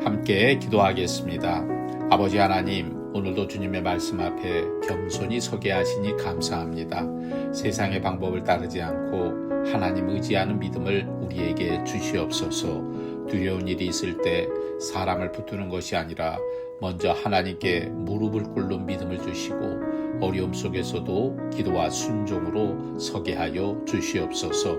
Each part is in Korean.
함께 기도하겠습니다. 아버지 하나님, 오늘도 주님의 말씀 앞에 겸손히 서게 하시니 감사합니다. 세상의 방법을 따르지 않고 하나님 의지하는 믿음을 우리에게 주시옵소서. 두려운 일이 있을 때 사람을 붙드는 것이 아니라 먼저 하나님께 무릎을 꿇는 믿음을 주시고 어려움 속에서도 기도와 순종으로 서게 하여 주시옵소서.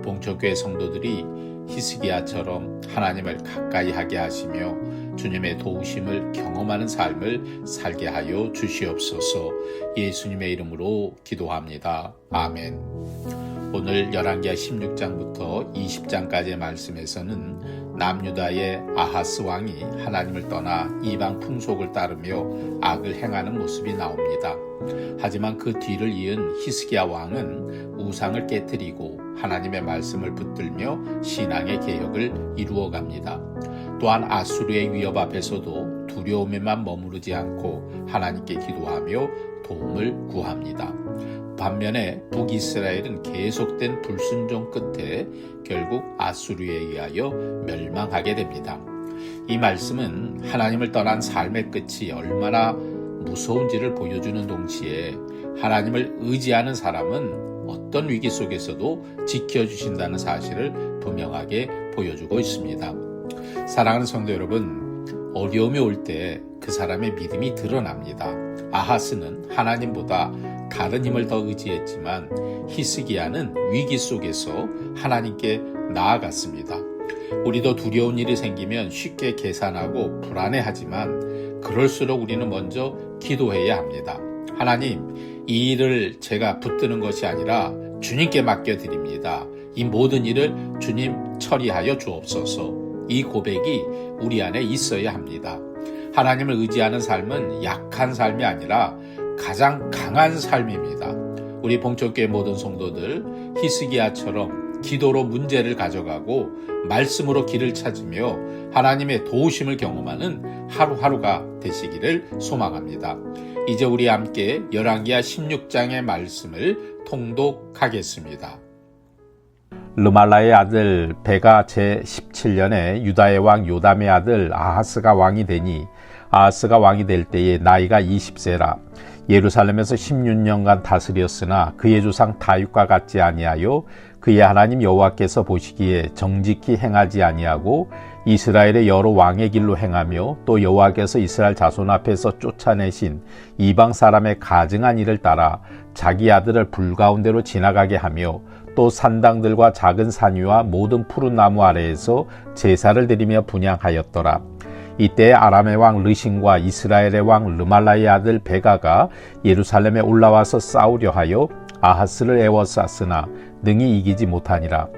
봉초교회 성도들이 히스기야처럼 하나님을 가까이 하게 하시며 주님의 도우심을 경험하는 삶을 살게 하여 주시옵소서. 예수님의 이름으로 기도합니다. 아멘. 오늘 열왕기하 16장부터 20장까지의 말씀에서는 남유다의 아하스 왕이 하나님을 떠나 이방 풍속을 따르며 악을 행하는 모습이 나옵니다. 하지만 그 뒤를 이은 히스기야 왕은 우상을 깨뜨리고 하나님의 말씀을 붙들며 신앙의 개혁을 이루어갑니다. 또한 아수르의 위협 앞에서도 두려움에만 머무르지 않고 하나님께 기도하며 도움을 구합니다. 반면에 북이스라엘은 계속된 불순종 끝에 결국 아수르에 의하여 멸망하게 됩니다. 이 말씀은 하나님을 떠난 삶의 끝이 얼마나 무서운지를 보여주는 동시에 하나님을 의지하는 사람은 어떤 위기 속에서도 지켜주신다는 사실을 분명하게 보여주고 있습니다. 사랑하는 성도 여러분, 어려움이 올 때 그 사람의 믿음이 드러납니다. 아하스는 하나님보다 다른 힘을 더 의지했지만 히스기야는 위기 속에서 하나님께 나아갔습니다. 우리도 두려운 일이 생기면 쉽게 계산하고 불안해하지만 그럴수록 우리는 먼저 기도해야 합니다. 하나님, 이 일을 제가 붙드는 것이 아니라 주님께 맡겨드립니다. 이 모든 일을 주님 처리하여 주옵소서. 이 고백이 우리 안에 있어야 합니다. 하나님을 의지하는 삶은 약한 삶이 아니라 가장 강한 삶입니다. 우리 봉초교회 모든 성도들 히스기야처럼 기도로 문제를 가져가고 말씀으로 길을 찾으며 하나님의 도우심을 경험하는 하루하루가 되시기를 소망합니다. 이제 우리 함께 열왕기하 16장의 말씀을 통독하겠습니다. 르말라의 아들 베가 제17년에 유다의 왕 요담의 아들 아하스가 왕이 되니 아하스가 왕이 될 때에 나이가 20세라. 예루살렘에서 16년간 다스렸으나 그의 조상 다윗과 같지 아니하여 그의 하나님 여호와께서 보시기에 정직히 행하지 아니하고 이스라엘의 여러 왕의 길로 행하며 또 여호와께서 이스라엘 자손 앞에서 쫓아내신 이방 사람의 가증한 일을 따라 자기 아들을 불 가운데로 지나가게 하며 또 산당들과 작은 산 위와 모든 푸른 나무 아래에서 제사를 드리며 분향하였더라. 이때 아람의 왕 르신과 이스라엘의 왕 르말라의 아들 베가가 예루살렘에 올라와서 싸우려 하여 아하스를 에워쌌으나 능히 이기지 못하니라.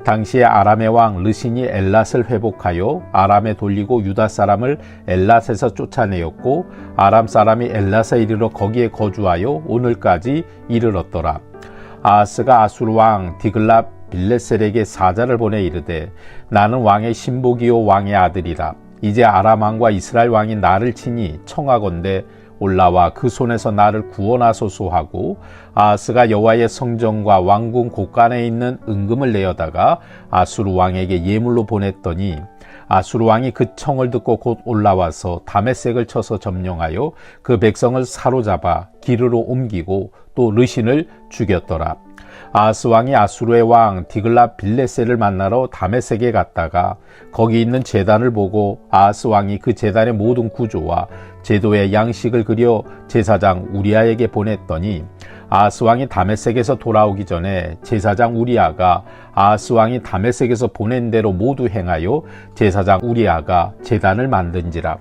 당시에 아람의 왕 르신이 엘랏을 회복하여 아람에 돌리고 유다 사람을 엘랏에서 쫓아내었고 아람 사람이 엘랏에 이르러 거기에 거주하여 오늘까지 이르렀더라. 아하스가 아수르 왕 디글랏 빌레셀에게 사자를 보내 이르되 나는 왕의 신복이요 왕의 아들이라. 이제 아람 왕과 이스라엘 왕이 나를 치니 청하건대 올라와 그 손에서 나를 구원하소서 하고 아하스가 여호와의 성전과 왕궁 곳간에 있는 은금을 내어다가 아수르 왕에게 예물로 보냈더니 아수르 왕이 그 청을 듣고 곧 올라와서 다메섹을 쳐서 점령하여 그 백성을 사로잡아 기르로 옮기고 또 르신을 죽였더라. 아하스 왕이 아수르의 왕 디글랏 빌레셀을 만나러 다메섹에 갔다가 거기 있는 제단을 보고 아하스 왕이 그 제단의 모든 구조와 제도의 양식을 그려 제사장 우리아에게 보냈더니 아하스 왕이 다메섹에서 돌아오기 전에 제사장 우리아가 아하스 왕이 다메섹에서 보낸 대로 모두 행하여 제사장 우리아가 제단을 만든지라.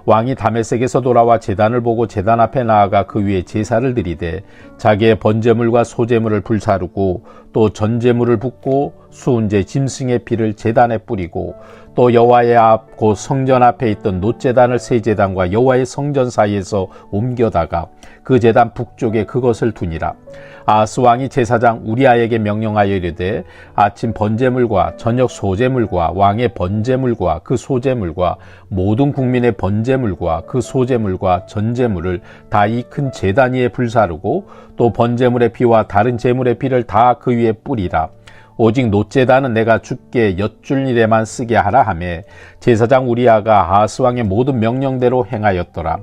왕이 다메섹에서 돌아와 제단을 보고 제단 앞에 나아가 그 위에 제사를 드리되 자기의 번제물과 소제물을 불사르고 또 전제물을 붓고 수은제 짐승의 피를 제단에 뿌리고 또 여호와의 앞 곧 성전 앞에 있던 놋제단을 새 제단과 여호와의 성전 사이에서 옮겨다가 그 제단 북쪽에 그것을 두니라. 아하스 왕이 제사장 우리아에게 명령하여 이르되 아침 번제물과 저녁 소제물과 왕의 번제물과 그 소제물과 모든 국민의 번제물과 그 소제물과 전제물을 다 이 큰 제단 위에 불사르고 또 번제물의 피와 다른 제물의 피를 다 그 위에 뿌리라. 오직 놋제단은 내가 주께 엿줄 일에만 쓰게 하라 하며 제사장 우리아가 아하스 왕의 모든 명령대로 행하였더라.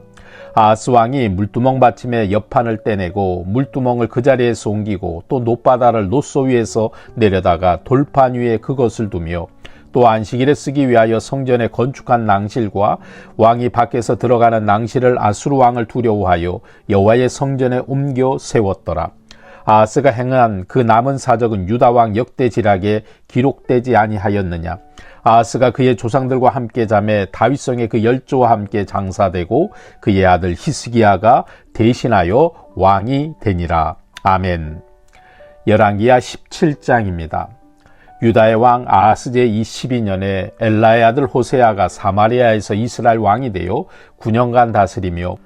아하스 왕이 물두멍 받침에 옆판을 떼내고 물두멍을 그 자리에서 옮기고 또 놋바다를 놋소 위에서 내려다가 돌판 위에 그것을 두며 또 안식일에 쓰기 위하여 성전에 건축한 낭실과 왕이 밖에서 들어가는 낭실을 아수르 왕을 두려워하여 여호와의 성전에 옮겨 세웠더라. 아하스가 행한 그 남은 사적은 유다 왕 역대지락에 기록되지 아니하였느냐. 아하스가 그의 조상들과 함께 잠에 다윗성의 그 열조와 함께 장사되고 그의 아들 히스기야가 대신하여 왕이 되니라. 아멘. 열왕기하 17장입니다. 유다의 왕 아하스 제12년에 엘라의 아들 호세아가 사마리아에서 이스라엘 왕이 되어 9년간 다스리며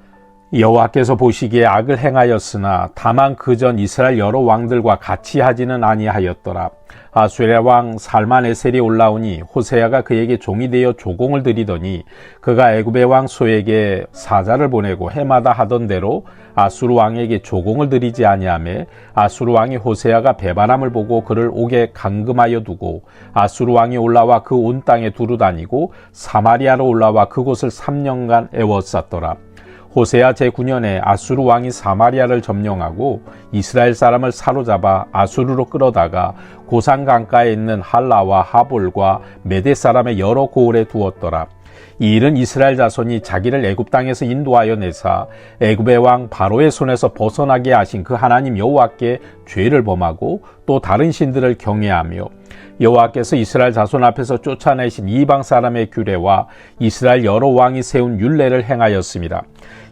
여호와께서 보시기에 악을 행하였으나 다만 그전 이스라엘 여러 왕들과 같이 하지는 아니하였더라. 아수르 왕 살만에셀이 올라오니 호세아가 그에게 종이 되어 조공을 드리더니 그가 애굽의 왕 소에게 사자를 보내고 해마다 하던 대로 아수르 왕에게 조공을 드리지 아니하매 아수르 왕이 호세아가 배반함을 보고 그를 옥에 감금하여 두고 아수르 왕이 올라와 그 온 땅에 두루 다니고 사마리아로 올라와 그곳을 3년간 애워쌌더라. 호세아 제9년에 아수르 왕이 사마리아를 점령하고 이스라엘 사람을 사로잡아 아수르로 끌어다가 고산 강가에 있는 할라와 하볼과 메대 사람의 여러 고을에 두었더라. 이 일은 이스라엘 자손이 자기를 애굽 땅에서 인도하여 내사 애굽의 왕 바로의 손에서 벗어나게 하신 그 하나님 여호와께 죄를 범하고 또 다른 신들을 경외하며 여호와께서 이스라엘 자손 앞에서 쫓아내신 이방 사람의 규례와 이스라엘 여러 왕이 세운 율례를 행하였습니다.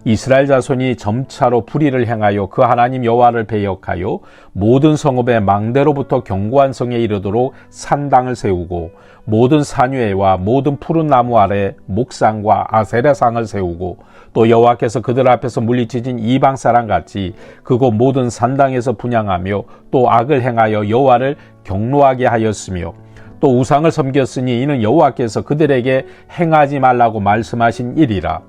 이스라엘 자손이 점차로 불의를 행하여 그 하나님 여호와를 배역하여 모든 성읍의 망대로부터 견고한 성에 이르도록 산당을 세우고 모든 산 위에와 모든 푸른 나무 아래 목상과 아세라상을 세우고 또 여호와께서 그들 앞에서 물리치진 이방 사람 같이 그곳 모든 산당에서 분향하며 또 악을 행하여 여호와를 경노하게 하였으며 또 우상을 섬겼으니 이는 여호와께서 그들에게 행하지 말라고 말씀하신 일이라.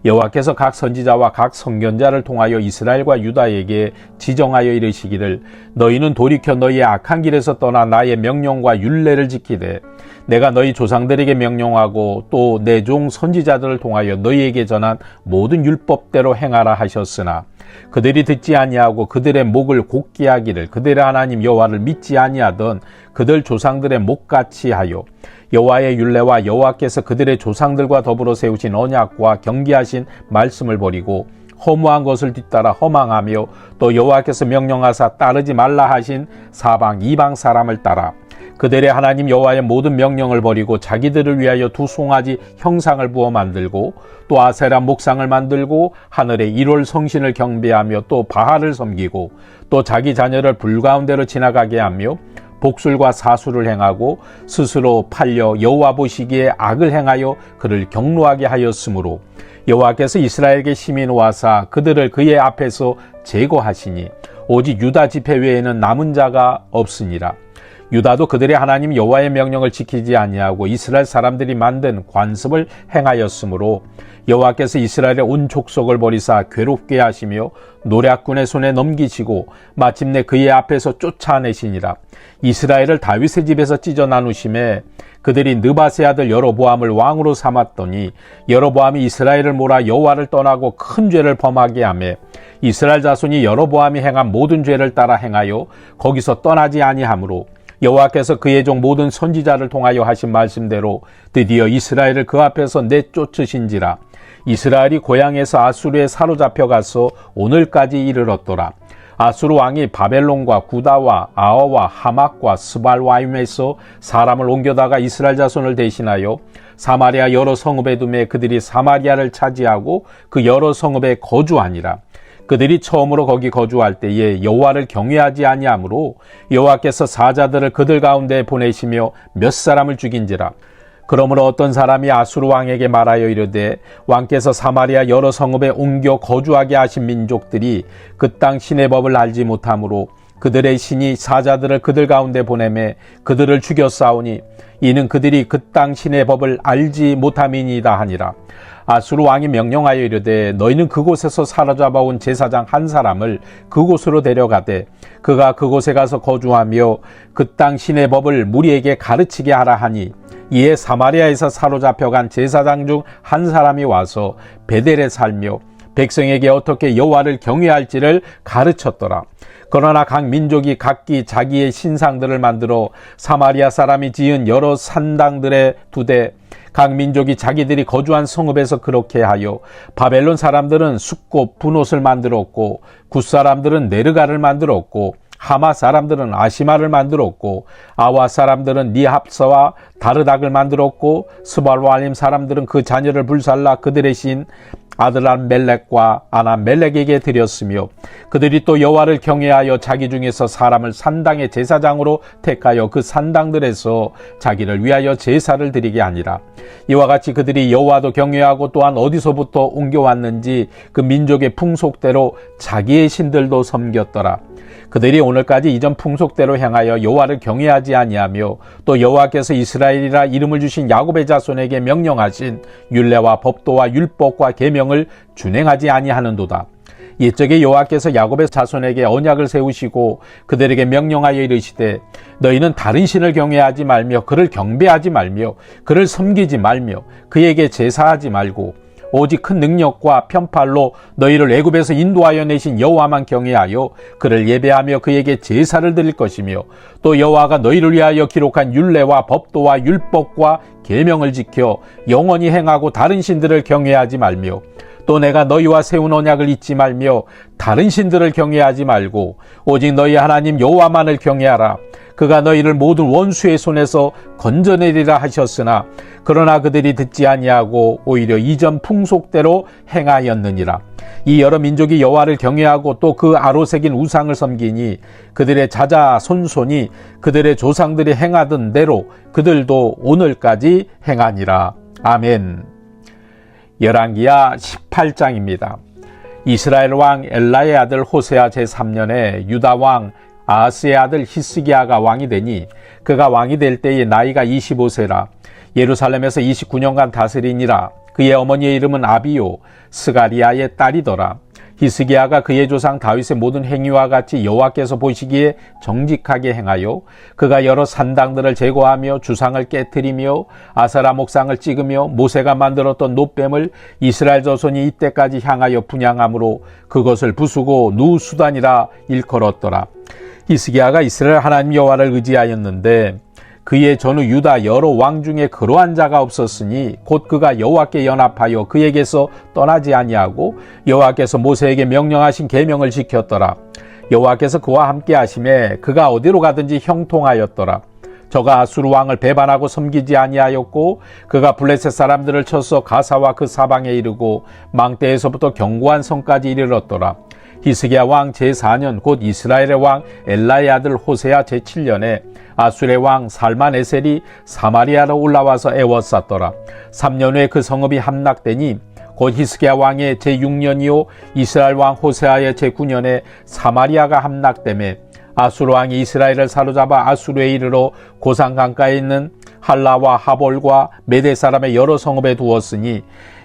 여호와께서 각 선지자와 각 선견자를 통하여 이스라엘과 유다에게 지정하여 이르시기를 너희는 돌이켜 너희의 악한 길에서 떠나 나의 명령과 율례를 지키되 내가 너희 조상들에게 명령하고 또 내 종 선지자들을 통하여 너희에게 전한 모든 율법대로 행하라 하셨으나 그들이 듣지 아니하고 그들의 목을 곧게 하기를 그들의 하나님 여호와를 믿지 아니하던 그들 조상들의 목같이 하여 여호와의 율례와 여호와께서 그들의 조상들과 더불어 세우신 언약과 경계하신 말씀을 버리고 허무한 것을 뒤따라 허망하며 또 여호와께서 명령하사 따르지 말라 하신 사방 이방 사람을 따라 그들의 하나님 여호와의 모든 명령을 버리고 자기들을 위하여 두 송아지 형상을 부어 만들고 또 아세라 목상을 만들고 하늘의 일월 성신을 경배하며 또 바알을 섬기고 또 자기 자녀를 불 가운데로 지나가게 하며 복술과 사수를 행하고 스스로 팔려 여호와 보시기에 악을 행하여 그를 경노하게 하였으므로 여호와께서 이스라엘에게 심히 노하사 그들을 그의 앞에서 제거하시니 오직 유다 지파 외에는 남은 자가 없으니라. 유다도 그들의 하나님 여호와의 명령을 지키지 아니하고 이스라엘 사람들이 만든 관습을 행하였으므로 여호와께서 이스라엘의 온 족속을 버리사 괴롭게 하시며 노략군의 손에 넘기시고 마침내 그의 앞에서 쫓아내시니라. 이스라엘을 다윗의 집에서 찢어 나누심에 그들이 느바세 아들 여로보암을 왕으로 삼았더니 여로보암이 이스라엘을 몰아 여호와를 떠나고 큰 죄를 범하게 하며 이스라엘 자손이 여로보암이 행한 모든 죄를 따라 행하여 거기서 떠나지 아니하므로 여호와께서 그의 종 모든 선지자를 통하여 하신 말씀대로 드디어 이스라엘을 그 앞에서 내쫓으신지라. 이스라엘이 고향에서 아수르에 사로잡혀 가서 오늘까지 이르렀더라. 아수르 왕이 바벨론과 구다와 아어와 하막과 스발와임에서 사람을 옮겨다가 이스라엘 자손을 대신하여 사마리아 여러 성읍에 두매 그들이 사마리아를 차지하고 그 여러 성읍에 거주하니라. 그들이 처음으로 거기 거주할 때에 여호와를 경외하지 아니하므로 여호와께서 사자들을 그들 가운데 보내시며 몇 사람을 죽인지라. 그러므로 어떤 사람이 아수르 왕에게 말하여 이르되 왕께서 사마리아 여러 성읍에 옮겨 거주하게 하신 민족들이 그 땅 신의 법을 알지 못하므로 그들의 신이 사자들을 그들 가운데 보내매 그들을 죽여 싸우니 이는 그들이 그 땅 신의 법을 알지 못함이니이다 하니라. 아수르 왕이 명령하여 이르되 너희는 그곳에서 사로잡아온 제사장 한 사람을 그곳으로 데려가되 그가 그곳에 가서 거주하며 그 땅 신의 법을 무리에게 가르치게 하라 하니 이에 사마리아에서 사로잡혀간 제사장 중 한 사람이 와서 베델에 살며 백성에게 어떻게 여호와를 경외할지를 가르쳤더라. 그러나 각 민족이 각기 자기의 신상들을 만들어 사마리아 사람이 지은 여러 산당들에 두되 각 민족이 자기들이 거주한 성읍에서 그렇게 하여 바벨론 사람들은 숫곱 분옷을 만들었고 굿 사람들은 네르가를 만들었고 하마 사람들은 아시마를 만들었고 아와 사람들은 니합사와 다르닥을 만들었고 스발와림 사람들은 그 자녀를 불살라 그들의 신 아드람멜렉과 아나멜렉에게 드렸으며 그들이 또 여호와를 경외하여 자기 중에서 사람을 산당의 제사장으로 택하여 그 산당들에서 자기를 위하여 제사를 드리게 하니라. 이와 같이 그들이 여호와도 경외하고 또한 어디서부터 옮겨왔는지 그 민족의 풍속대로 자기의 신들도 섬겼더라. 그들이 오늘까지 이전 풍속대로 행하여 여호와를 경외하지 아니하며 또 여호와께서 이스라엘이라 이름을 주신 야곱의 자손에게 명령하신 율례와 법도와 율법과 계명을 준행하지 아니하는도다. 옛적에 여호와께서 야곱의 자손에게 언약을 세우시고 그들에게 명령하여 이르시되 너희는 다른 신을 경외하지 말며 그를 경배하지 말며 그를 섬기지 말며 그에게 제사하지 말고 오직 큰 능력과 편팔로 너희를 애굽에서 인도하여 내신 여호와만 경외하여 그를 예배하며 그에게 제사를 드릴 것이며 또 여호와가 너희를 위하여 기록한 율례와 법도와 율법과 계명을 지켜 영원히 행하고 다른 신들을 경외하지 말며 또 내가 너희와 세운 언약을 잊지 말며 다른 신들을 경외하지 말고 오직 너희 하나님 여호와만을 경외하라. 그가 너희를 모든 원수의 손에서 건져내리라 하셨으나 그러나 그들이 듣지 아니하고 오히려 이전 풍속대로 행하였느니라. 이 여러 민족이 여호와를 경외하고 또 그 아로새긴 우상을 섬기니 그들의 자자 손손이 그들의 조상들이 행하던 대로 그들도 오늘까지 행하니라. 아멘. 열왕기하 18장입니다. 이스라엘 왕 엘라의 아들 호세아 제3년에 유다 왕 아하스의 아들 히스기야가 왕이 되니 그가 왕이 될 때의 나이가 25세라. 예루살렘에서 29년간 다스리니라. 그의 어머니의 이름은 아비요 스가리아의 딸이더라. 히스기야가 그의 조상 다윗의 모든 행위와 같이 여호와께서 보시기에 정직하게 행하여 그가 여러 산당들을 제거하며 주상을 깨뜨리며 아세라 목상을 찍으며 모세가 만들었던 놋뱀을 이스라엘 자손이 이때까지 향하여 분향함으로 그것을 부수고 누수단이라 일컬었더라. 히스기야가 이스라엘 하나님 여호와를 의지하였는데 그의 전후 유다 여러 왕 중에 그러한 자가 없었으니 곧 그가 여호와께 연합하여 그에게서 떠나지 아니하고 여호와께서 모세에게 명령하신 계명을 지켰더라. 여호와께서 그와 함께 하심에 그가 어디로 가든지 형통하였더라. 저가 아수르 왕을 배반하고 섬기지 아니하였고 그가 블레셋 사람들을 쳐서 가사와 그 사방에 이르고 망대에서부터 견고한 성까지 이르렀더라. 히스기야 왕 제4년 곧 이스라엘의 왕 엘라의 아들 호세아 제7년에 아수르의 왕 살만에셀이 사마리아로 올라와서 애워쌌더라. 3년 후에 그 성읍이 함락되니 곧 히스기야 왕의 제6년이요 이스라엘 왕 호세아의 제9년에 사마리아가 함락되매 아수르 왕이 이스라엘을 사로잡아 아수르에 이르러 고산 강가에 있는 할라와 하볼과 메대 사람의 여러 성읍에 두었으니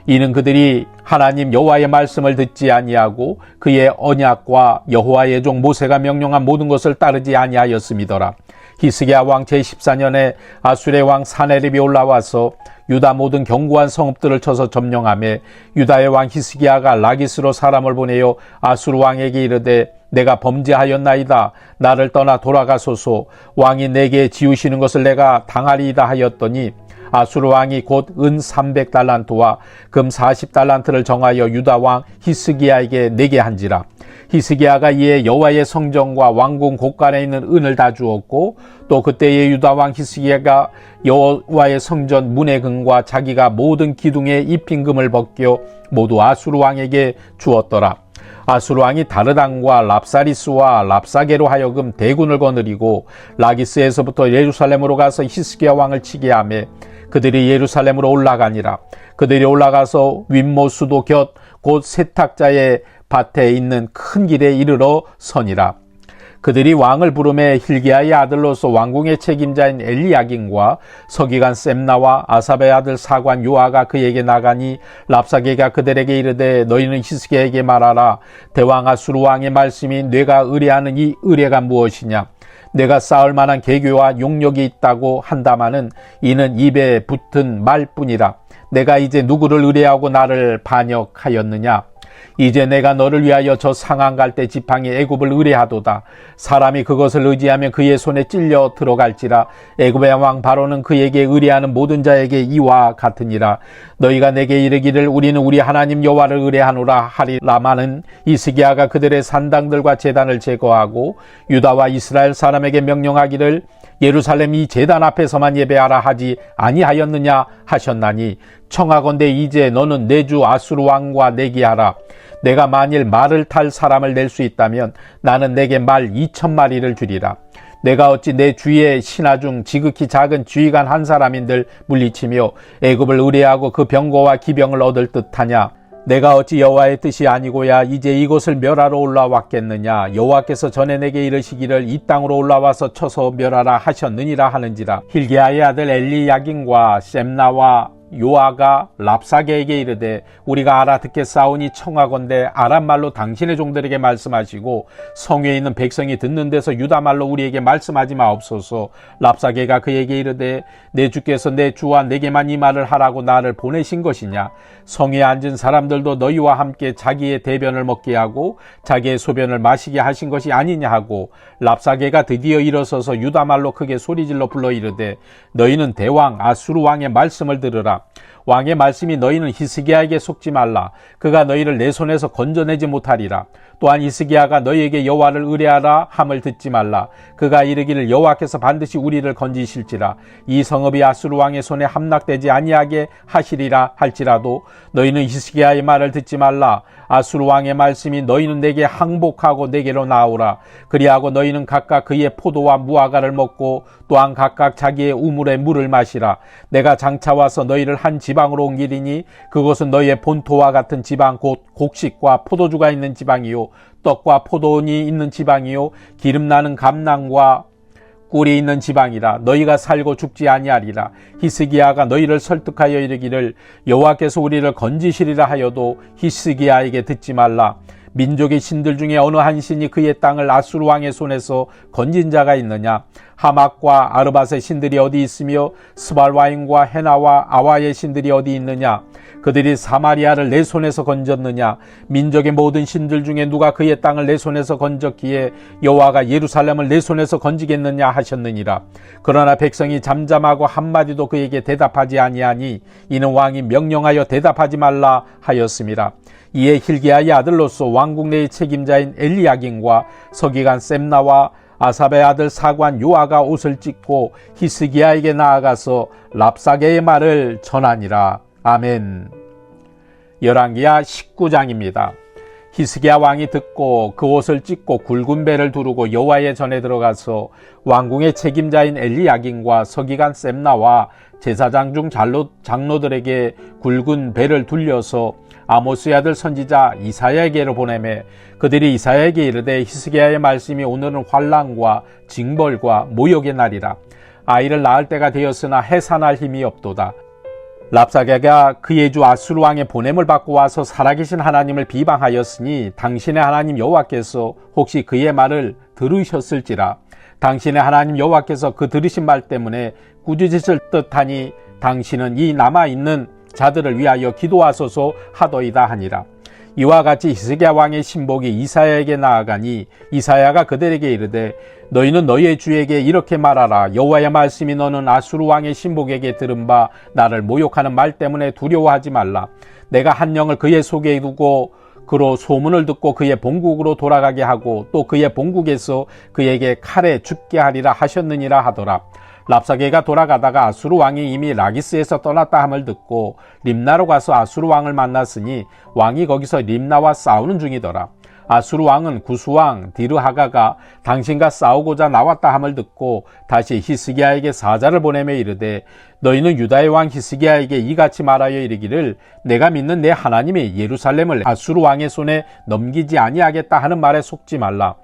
이는 그들이 하나님 여호와의 말씀을 듣지 아니하고 그의 언약과 여호와의 종 모세가 명령한 모든 것을 따르지 아니하였음이더라. 히스기야 왕 제14년에 아수르의 왕 사네립이 올라와서 유다 모든 견고한 성읍들을 쳐서 점령하며 유다의 왕 히스기야가 라기스로 사람을 보내어 아수르 왕에게 이르되 내가 범죄하였나이다. 나를 떠나 돌아가소서. 왕이 내게 지우시는 것을 내가 당하리이다 하였더니 아수르 왕이 곧 은 300달란트와 금 40달란트를 정하여 유다 왕 히스기야에게 내게 한지라. 히스기야가 이에 여호와의 성전과 왕궁 곳간에 있는 은을 다 주었고 또 그때의 유다 왕 히스기야가 여호와의 성전 문의 금과 자기가 모든 기둥에 입힌 금을 벗겨 모두 아수르 왕에게 주었더라. 아수르 왕이 다르단과 랍사리스와 랍사게로 하여금 대군을 거느리고 라기스에서부터 예루살렘으로 가서 히스기야 왕을 치게 하며 그들이 예루살렘으로 올라가니라. 그들이 올라가서 윗모 수도 곁 곧 세탁자의 밭에 있는 큰 길에 이르러 서니라. 그들이 왕을 부르매 hil기야의 아들로서 왕궁의 책임자인 엘리야긴과 서기관 셈나와 아삽의 아들 사관 요아가 그에게 나가니 랍사게가 그들에게 이르되 너희는 히스기야에게 말하라. 대왕 아수르 왕의 말씀이 뇌가 의뢰하는 이 의뢰가 무엇이냐? 내가 쌓을 만한 계교와 용력이 있다고 한다마는 이는 입에 붙은 말뿐이라. 내가 이제 누구를 의뢰하고 나를 반역하였느냐? 이제 내가 너를 위하여 저 상한 갈대 지팡이 애굽을 의뢰하도다. 사람이 그것을 의지하면 그의 손에 찔려 들어갈지라. 애굽의 왕 바로는 그에게 의뢰하는 모든 자에게 이와 같으니라. 너희가 내게 이르기를 우리는 우리 하나님 여호와를 의뢰하노라 하리라마는 히스기야가 그들의 산당들과 제단을 제거하고 유다와 이스라엘 사람에게 명령하기를 예루살렘 이 제단 앞에서만 예배하라 하지 아니하였느냐 하셨나니 청하건대 이제 너는 내 주 아수르 왕과 내기하라. 내가 만일 말을 탈 사람을 낼 수 있다면 나는 내게 말 2,000마리를 주리라. 내가 어찌 내 주위의 신하 중 지극히 작은 지휘관 한 사람인들 물리치며 애굽을 의뢰하고 그 병거와 기병을 얻을 듯하냐? 내가 어찌 여호와의 뜻이 아니고야 이제 이곳을 멸하러 올라왔겠느냐? 여호와께서 전에 내게 이르시기를 이 땅으로 올라와서 쳐서 멸하라 하셨느니라 하는지라. hil기야의 아들 엘리야긴과 셈나와 요아가 랍사게에게 이르되 우리가 알아듣겠사오니 청하건대 아람 말로 당신의 종들에게 말씀하시고 성에 있는 백성이 듣는 데서 유다 말로 우리에게 말씀하지 마옵소서. 랍사게가 그에게 이르되 내 주께서 내 주와 내게만 이 말을 하라고 나를 보내신 것이냐? 성에 앉은 사람들도 너희와 함께 자기의 대변을 먹게 하고 자기의 소변을 마시게 하신 것이 아니냐 하고 랍사게가 드디어 일어서서 유다 말로 크게 소리질러 불러 이르되 너희는 대왕 아수르 왕의 말씀을 들으라. 왕의 말씀이 너희는 히스기야에게 속지 말라. 그가 너희를 내 손에서 건져내지 못하리라. 또한 히스기야가 너희에게 여호와를 의뢰하라 함을 듣지 말라. 그가 이르기를 여호와께서 반드시 우리를 건지실지라. 이 성읍이 아수르 왕의 손에 함락되지 아니하게 하시리라 할지라도 너희는 히스기야의 말을 듣지 말라. 아수르 왕의 말씀이 너희는 내게 항복하고 내게로 나오라. 그리하고 너희는 각각 그의 포도와 무화과를 먹고 또한 각각 자기의 우물에 물을 마시라. 내가 장차 와서 너희를 한 지방으로 옮기리니 그곳은 너희의 본토와 같은 지방 곧 곡식과 포도주가 있는 지방이요 떡과 포도원이 있는 지방이요 기름나는 감낭과 꿀이 있는 지방이라. 너희가 살고 죽지 아니하리라. 히스기야가 너희를 설득하여 이르기를 여호와께서 우리를 건지시리라 하여도 히스기야에게 듣지 말라. 민족의 신들 중에 어느 한 신이 그의 땅을 아수르 왕의 손에서 건진 자가 있느냐? 하막과 아르밧의 신들이 어디 있으며 스발와임과 헤나와 아와의 신들이 어디 있느냐? 그들이 사마리아를 내 손에서 건졌느냐? 민족의 모든 신들 중에 누가 그의 땅을 내 손에서 건졌기에 여호와가 예루살렘을 내 손에서 건지겠느냐 하셨느니라. 그러나 백성이 잠잠하고 한마디도 그에게 대답하지 아니하니 이는 왕이 명령하여 대답하지 말라 하였음이라. 이에 hil기야의 아들로서 왕궁 내의 책임자인 엘리야긴과 서기관 셈나와 아삽의 아들 사관 요아가 옷을 찢고 히스기야에게 나아가서 랍사게의 말을 전하니라. 아멘. 열왕기하 19장입니다. 히스기야 왕이 듣고 그 옷을 찢고 굵은 배를 두르고 여호와의 전에 들어가서 왕궁의 책임자인 엘리야긴과 서기관 셈나와 제사장 중 장로들에게 굵은 배를 둘려서 아모스의 아들 선지자 이사야에게로 보내매 그들이 이사야에게 이르되 히스기야의 말씀이 오늘은 환난과 징벌과 모욕의 날이라. 아이를 낳을 때가 되었으나 해산할 힘이 없도다. 랍사게가 그의 주 아수르 왕의 보냄을 받고 와서 살아계신 하나님을 비방하였으니 당신의 하나님 여호와께서 혹시 그의 말을 들으셨을지라. 당신의 하나님 여호와께서 그 들으신 말 때문에 꾸짖으실 듯하니 당신은 이 남아있는 자들을 위하여 기도하소서 하더이다 하니라. 이와 같이 히스기야 왕의 신복이 이사야에게 나아가니 이사야가 그들에게 이르되 너희는 너희의 주에게 이렇게 말하라. 여호와의 말씀이 너는 아수르 왕의 신복에게 들은 바 나를 모욕하는 말 때문에 두려워하지 말라. 내가 한 영을 그의 속에 두고 그로 소문을 듣고 그의 본국으로 돌아가게 하고 또 그의 본국에서 그에게 칼에 죽게 하리라 하셨느니라 하더라. 랍사게가 돌아가다가 아수르 왕이 이미 라기스에서 떠났다 함을 듣고 림나로 가서 아수르 왕을 만났으니 왕이 거기서 림나와 싸우는 중이더라. 아수르 왕은 구수왕 디르하가가 당신과 싸우고자 나왔다 함을 듣고 다시 히스기야에게 사자를 보내며 이르되 너희는 유다의 왕 히스기야에게 이같이 말하여 이르기를 내가 믿는 내 하나님이 예루살렘을 아수르 왕의 손에 넘기지 아니하겠다 하는 말에 속지 말라.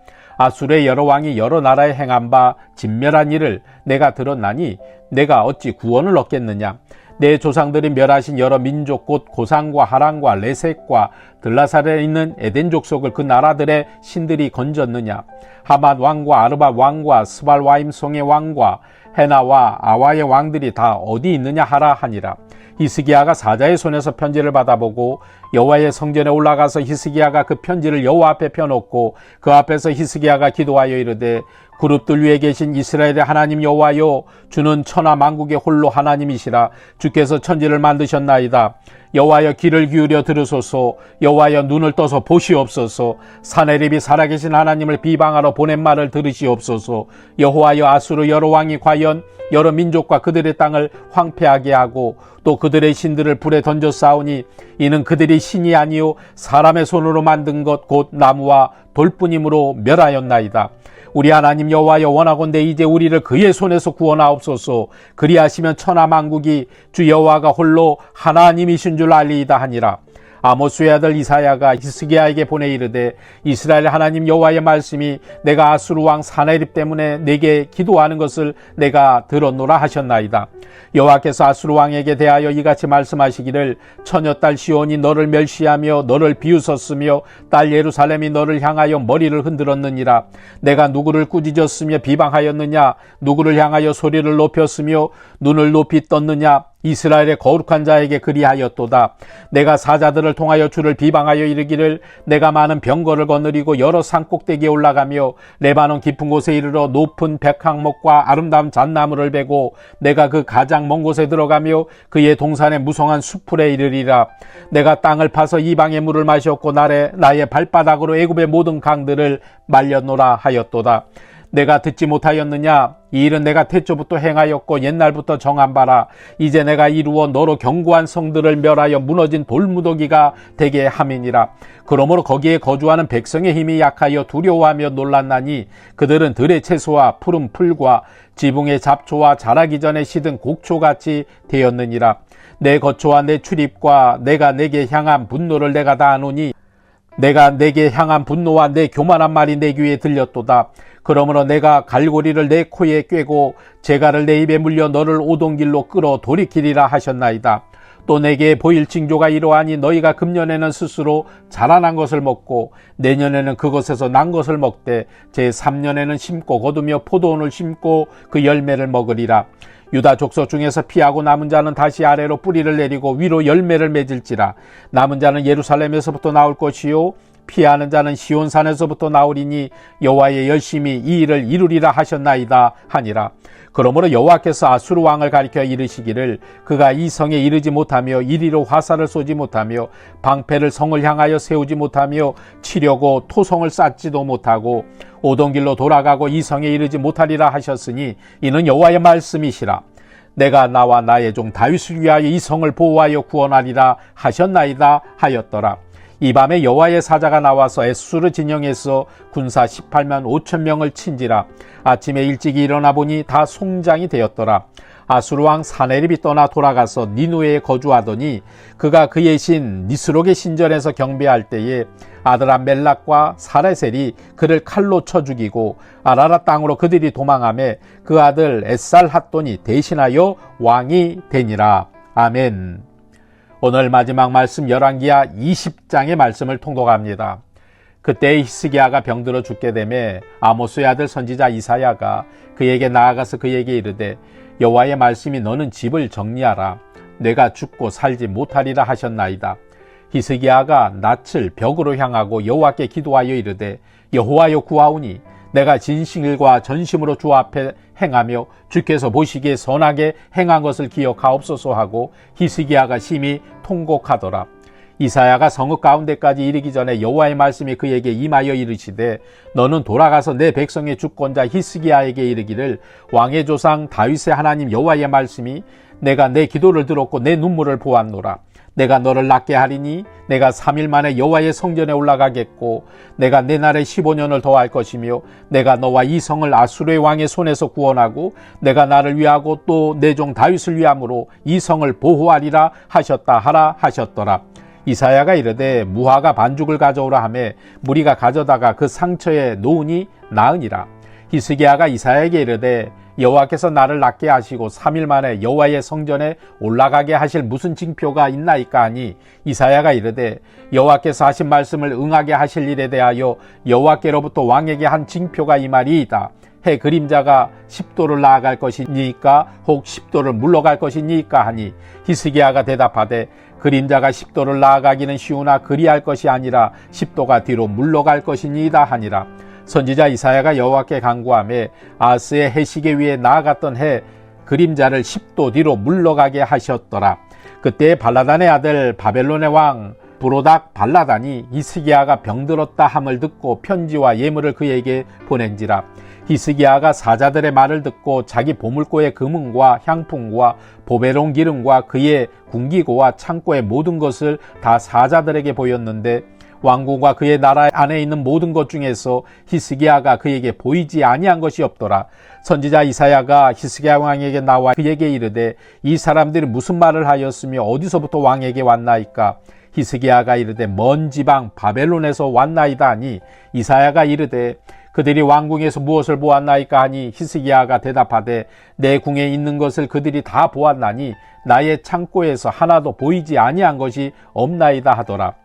아수르의 여러 왕이 여러 나라에 행한 바 진멸한 일을 내가 들었나니 내가 어찌 구원을 얻겠느냐. 내 조상들이 멸하신 여러 민족 곧 고산과 하란과 레셋과 들라살에 있는 에덴 족속을 그 나라들의 신들이 건졌느냐. 하맛 왕과 아르밧 왕과 스발와임 송의 왕과 헤나와 아와의 왕들이 다 어디 있느냐 하라 하니라. 히스기야가 사자의 손에서 편지를 받아보고 여호와의 성전에 올라가서 히스기야가 그 편지를 여호와 앞에 펴놓고 그 앞에서 히스기야가 기도하여 이르되 그룹들 위에 계신 이스라엘의 하나님 여호와여, 주는 천하 만국의 홀로 하나님이시라. 주께서 천지를 만드셨나이다. 여호와여, 귀를 기울여 들으소서. 여호와여, 눈을 떠서 보시옵소서. 사내립이 살아계신 하나님을 비방하러 보낸 말을 들으시옵소서. 여호와여, 아수르 여러 왕이 과연 여러 민족과 그들의 땅을 황폐하게 하고 또 그들의 신들을 불에 던져 싸우니 이는 그들이 신이 아니요 사람의 손으로 만든 것 곧 나무와 돌뿐이므로 멸하였나이다. 우리 하나님 여호와여, 원하건대 이제 우리를 그의 손에서 구원하옵소서. 그리하시면 천하 만국이 주 여호와가 홀로 하나님이신 줄 알리이다 하니라. 아모스의 아들 이사야가 히스기야에게 보내 이르되 이스라엘 하나님 여호와의 말씀이 내가 아수르 왕 사네립 때문에 내게 기도하는 것을 내가 들었노라 하셨나이다. 여호와께서 아수르 왕에게 대하여 이같이 말씀하시기를 처녀딸 시온이 너를 멸시하며 너를 비웃었으며 딸 예루살렘이 너를 향하여 머리를 흔들었느니라. 내가 누구를 꾸짖었으며 비방하였느냐. 누구를 향하여 소리를 높였으며 눈을 높이 떴느냐. 이스라엘의 거룩한 자에게 그리하였도다. 내가 사자들을 통하여 주를 비방하여 이르기를 내가 많은 병거를 거느리고 여러 산 꼭대기에 올라가며 레바논 깊은 곳에 이르러 높은 백항목과 아름다운 잣나무를 베고 내가 그 가장 먼 곳에 들어가며 그의 동산의 무성한 수풀에 이르리라. 내가 땅을 파서 이방의 물을 마셨고 나의 발바닥으로 애굽의 모든 강들을 말렸노라 하였도다. 내가 듣지 못하였느냐? 이 일은 내가 태초부터 행하였고 옛날부터 정한 바라. 이제 내가 이루어 너로 견고한 성들을 멸하여 무너진 돌무더기가 되게 함이니라. 그러므로 거기에 거주하는 백성의 힘이 약하여 두려워하며 놀랐나니 그들은 들의 채소와 푸른 풀과 지붕의 잡초와 자라기 전에 시든 곡초같이 되었느니라. 내 거초와 내 출입과 내가 내게 향한 분노를 내가 다 아노니 내가 내게 향한 분노와 내 교만한 말이 내 귀에 들렸도다. 그러므로 내가 갈고리를 내 코에 꿰고 재갈을 내 입에 물려 너를 오던 길로 끌어 돌이키리라 하셨나이다. 또 내게 보일 징조가 이러하니 너희가 금년에는 스스로 자라난 것을 먹고 내년에는 그것에서 난 것을 먹되 제3년에는 심고 거두며 포도원을 심고 그 열매를 먹으리라. 유다 족속 중에서 피하고 남은 자는 다시 아래로 뿌리를 내리고 위로 열매를 맺을지라. 남은 자는 예루살렘에서부터 나올 것이요 피하는 자는 시온산에서부터 나오리니 여호와의 열심히 이 일을 이루리라 하셨나이다 하니라. 그러므로 여호와께서 아수르 왕을 가리켜 이르시기를 그가 이 성에 이르지 못하며 이리로 화살을 쏘지 못하며 방패를 성을 향하여 세우지 못하며 치려고 토성을 쌓지도 못하고 오던 길로 돌아가고 이 성에 이르지 못하리라 하셨으니 이는 여호와의 말씀이시라. 내가 나와 나의 종 다윗을 위하여 이 성을 보호하여 구원하리라 하셨나이다 하였더라. 이 밤에 여호와의 사자가 나와서 에스수르 진영에서 군사 18만 5천 명을 친지라. 아침에 일찍이 일어나 보니 다 송장이 되었더라. 아수르 왕 사네립이 떠나 돌아가서 니누에에 거주하더니 그가 그의 신 니스록의 신전에서 경배할 때에 아드람 멜락과 사레셀이 그를 칼로 쳐 죽이고 아라라 땅으로 그들이 도망하며 그 아들 에살핫돈이 대신하여 왕이 되니라. 아멘. 오늘 마지막 말씀 열왕기하 20장의 말씀을 통독합니다. 그때 히스기야가 병들어 죽게 되매 아모스의 아들 선지자 이사야가 그에게 나아가서 그에게 이르되 여호와의 말씀이 너는 집을 정리하라. 내가 죽고 살지 못하리라 하셨나이다. 히스기야가 낯을 벽으로 향하고 여호와께 기도하여 이르되 여호와여 구하오니 내가 진실과 전심으로 주 앞에 행하며 주께서 보시기에 선하게 행한 것을 기억하옵소서 하고 히스기야가 심히 통곡하더라. 이사야가 성읍 가운데까지 이르기 전에 여호와의 말씀이 그에게 임하여 이르시되 너는 돌아가서 내 백성의 주권자 히스기야에게 이르기를 왕의 조상 다윗의 하나님 여호와의 말씀이 내가 내 기도를 들었고 내 눈물을 보았노라. 내가 너를 낫게 하리니 내가 3일 만에 여호와의 성전에 올라가겠고 내가 내 날에 15년을 더할 것이며 내가 너와 이 성을 아수르의 왕의 손에서 구원하고 내가 나를 위하고 또 내 종 다윗을 위함으로 이 성을 보호하리라 하셨다 하라 하셨더라. 이사야가 이르되 무화과 반죽을 가져오라 하매 무리가 가져다가 그 상처에 놓으니 나으니라. 히스기야가 이사야에게 이르되 여호와께서 나를 낫게 하시고 3일 만에 여호와의 성전에 올라가게 하실 무슨 징표가 있나이까 하니 이사야가 이르되 여호와께서 하신 말씀을 응하게 하실 일에 대하여 여호와께로부터 왕에게 한 징표가 이 말이이다. 해 그림자가 10도를 나아갈 것이니까 혹 10도를 물러갈 것이니까 하니 히스기야가 대답하되 그림자가 10도를 나아가기는 쉬우나 그리할 것이 아니라 10도가 뒤로 물러갈 것이니이다 하니라. 선지자 이사야가 여호와께 간구하며 아하스의 해시계 위에 나아갔던 해 그림자를 10도 뒤로 물러가게 하셨더라. 그때 발라단의 아들 바벨론의 왕 브로닥 발라단이 히스기야가 병들었다 함을 듣고 편지와 예물을 그에게 보낸지라. 히스기야가 사자들의 말을 듣고 자기 보물고의 금은과 향품과 보배로운 기름과 그의 군기고와 창고의 모든 것을 다 사자들에게 보였는데 왕궁과 그의 나라 안에 있는 모든 것 중에서 히스기야가 그에게 보이지 아니한 것이 없더라. 선지자 이사야가 히스기야 왕에게 나와 그에게 이르되 이 사람들이 무슨 말을 하였으며 어디서부터 왕에게 왔나이까? 히스기야가 이르되 먼 지방 바벨론에서 왔나이다 하니 이사야가 이르되 그들이 왕궁에서 무엇을 보았나이까 하니 히스기야가 대답하되 내 궁에 있는 것을 그들이 다 보았나니 나의 창고에서 하나도 보이지 아니한 것이 없나이다 하더라.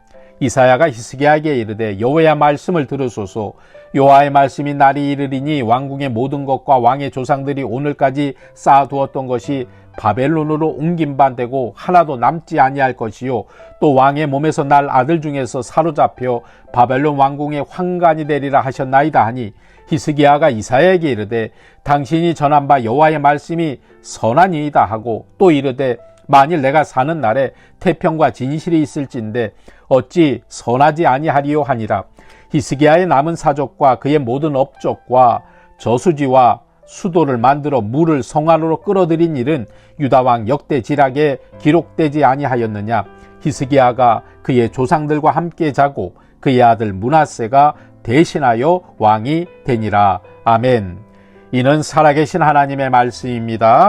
이사야가 히스기야에게 이르되 여호와의 말씀을 들으소서. 여호와의 말씀이 날이 이르리니 왕궁의 모든 것과 왕의 조상들이 오늘까지 쌓아두었던 것이 바벨론으로 옮긴 바 되고 하나도 남지 아니할 것이요 또 왕의 몸에서 날 아들 중에서 사로잡혀 바벨론 왕궁의 환관이 되리라 하셨나이다 하니 히스기야가 이사야에게 이르되 당신이 전한 바 여호와의 말씀이 선하니이다 하고 또 이르되 만일 내가 사는 날에 태평과 진실이 있을진데 어찌 선하지 아니하리요 하니라. 히스기야의 남은 사족과 그의 모든 업적과 저수지와 수도를 만들어 물을 성 안으로 끌어들인 일은 유다왕 역대지락에 기록되지 아니하였느냐. 히스기야가 그의 조상들과 함께 자고 그의 아들 므낫세가 대신하여 왕이 되니라. 아멘. 이는 살아계신 하나님의 말씀입니다.